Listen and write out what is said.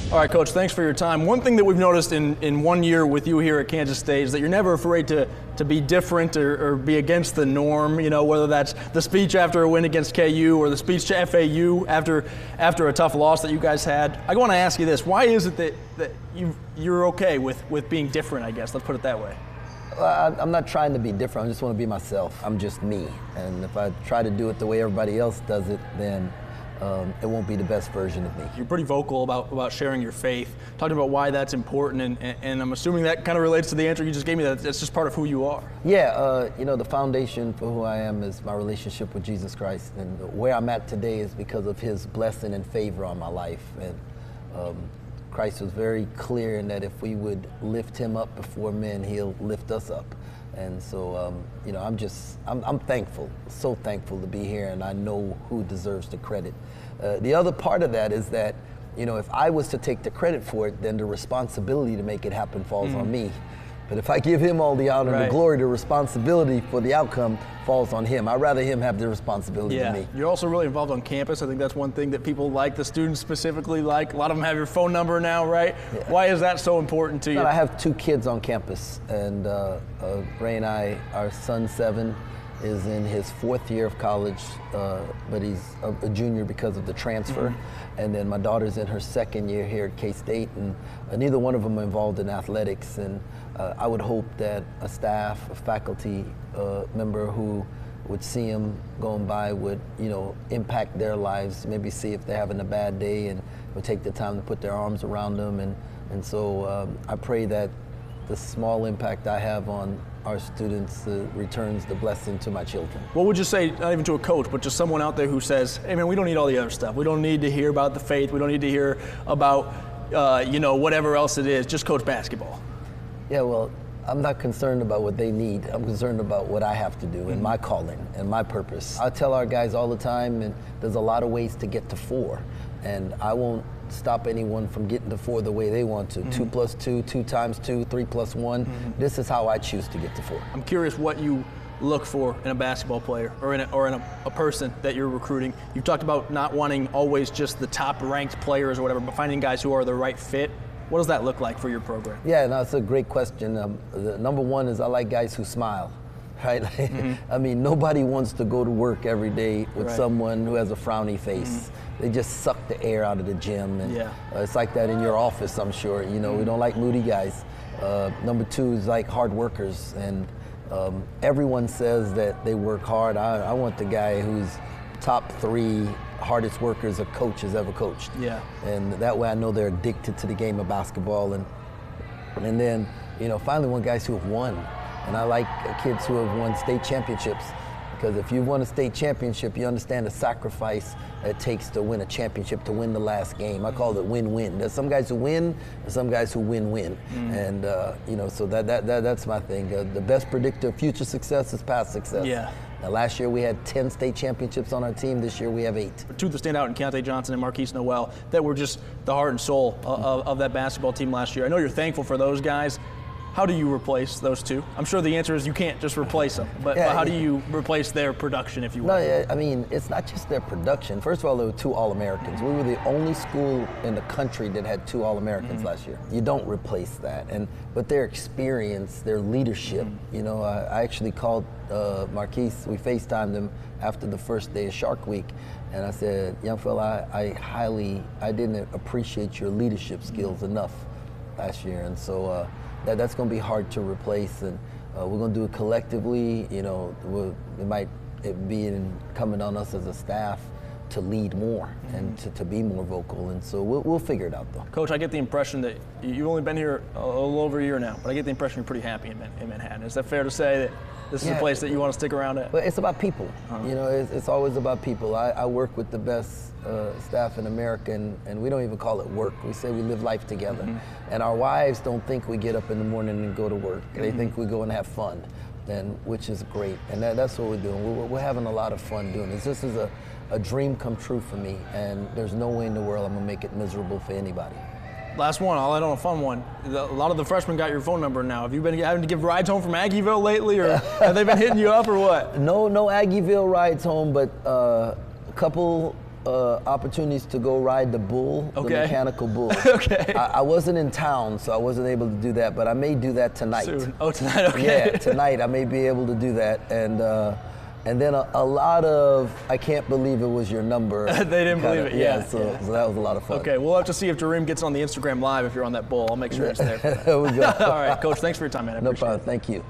All right, Coach, thanks for your time. One thing that we've noticed in 1 year with you here at Kansas State is that you're never afraid to be different or be against the norm, you know, whether that's the speech after a win against KU or the speech to FAU after a tough loss that you guys had. I want to ask you this. Why is it that you're okay with being different, I guess? Let's put it that way. I'm not trying to be different. I just want to be myself. I'm just me. And if I try to do it the way everybody else does it, then it won't be the best version of me. You're pretty vocal about sharing your faith, talking about why that's important, and I'm assuming that kind of relates to the answer you just gave me, that it's just part of who you are. Yeah, you know, the foundation for who I am is my relationship with Jesus Christ, and where I'm at today is because of his blessing and favor on my life. And Christ was very clear in that if we would lift him up before men, he'll lift us up. And so, you know, I'm thankful, so thankful to be here, and I know who deserves the credit. The other part of that is that, you know, if I was to take the credit for it, then the responsibility to make it happen falls on me. But if I give him all the honor and the glory, the responsibility for the outcome falls on him. I'd rather him have the responsibility than me. You're also really involved on campus. I think that's one thing that people like, the students specifically like. A lot of them have your phone number now, right? Yeah. Why is that so important to you? I have 2 kids on campus, and Ray and I, our son 7 is in his 4th year of college, but he's a junior because of the transfer. And then my daughter's in her 2nd year here at K-State, and neither one of them are involved in athletics. And I would hope that a staff, a faculty member who would see them going by would, you know, impact their lives, maybe see if they're having a bad day and would take the time to put their arms around them. And so I pray that the small impact I have on our students returns the blessing to my children. What would you say, not even to a coach, but just someone out there who says, hey man, we don't need all the other stuff. We don't need to hear about the faith. We don't need to hear about, you know, whatever else it is. Just coach basketball. Yeah, well, I'm not concerned about what they need. I'm concerned about what I have to do and my calling and my purpose. I tell our guys all the time, and there's a lot of ways to get to 4. And I won't stop anyone from getting to 4 the way they want to. 2 plus 2, 2 times 2, 3 plus 1. This is how I choose to get to 4. I'm curious what you look for in a basketball player or in a person that you're recruiting. You've talked about not wanting always just the top ranked players or whatever, but finding guys who are the right fit. What does that look like for your program? Yeah, no, it's a great question. The number one is I like guys who smile. Right? I mean, nobody wants to go to work every day with someone who has a frowny face. They just suck the air out of the gym. And it's like that in your office, I'm sure. You know, we don't like moody guys. Number 2 is like hard workers. And everyone says that they work hard. I want the guy who's top 3 hardest workers a coach has ever coached. Yeah. And that way I know they're addicted to the game of basketball. And then, you know, finally want guys who have won. And I like kids who have won state championships, because if you've won a state championship, you understand the sacrifice it takes to win a championship, to win the last game. I call it win-win. There's some guys who win, and some guys who win-win. And you know, so that's my thing. The best predictor of future success is past success. Yeah. Now, last year we had 10 state championships on our team. This year we have 8. 2 that stand out in Keontae Johnson and Marquise Noel that were just the heart and soul of that basketball team last year. I know you're thankful for those guys. How do you replace those 2? I'm sure the answer is you can't just replace them, but how do you replace their production, if you will? No, I mean, it's not just their production. First of all, there were 2 All-Americans. We were the only school in the country that had 2 All-Americans last year. You don't replace that. But their experience, their leadership, you know, I actually called Marquise, we FaceTimed him after the first day of Shark Week, and I said, young fella, I didn't appreciate your leadership skills enough last year, and so that's going to be hard to replace, and we're going to do it collectively. You know, it might be incumbent on us as a staff to lead more and to be more vocal, and so we'll figure it out though. Coach, I get the impression that you've only been here a little over a year now, but I get the impression you're pretty happy in Manhattan. Is that fair to say that this is a place that you want to stick around at? But it's about people. You know, it's always about people. I work with the best staff in America, and we don't even call it work. We say we live life together. And our wives don't think we get up in the morning and go to work. They think we go and have fun, which is great. And that's what we're doing. We're having a lot of fun doing this. This is a dream come true for me, and there's no way in the world I'm gonna make it miserable for anybody. Last one, I'll end on a fun one. A lot of the freshmen got your phone number now. Have you been having to give rides home from Aggieville lately, or have they been hitting you up, or what? No Aggieville rides home, but a couple opportunities to go ride the bull, the mechanical bull. Okay. I wasn't in town, so I wasn't able to do that, but I may do that tonight. Soon. Oh, tonight, okay. Yeah, tonight I may be able to do that. And then a lot of, I can't believe it was your number. They didn't believe it, yeah. So that was a lot of fun. Okay, we'll have to see if Jerome gets on the Instagram Live if you're on that bull. I'll make sure he's there for that. There we go. All right, Coach, thanks for your time, man. I No appreciate problem. it. Thank you.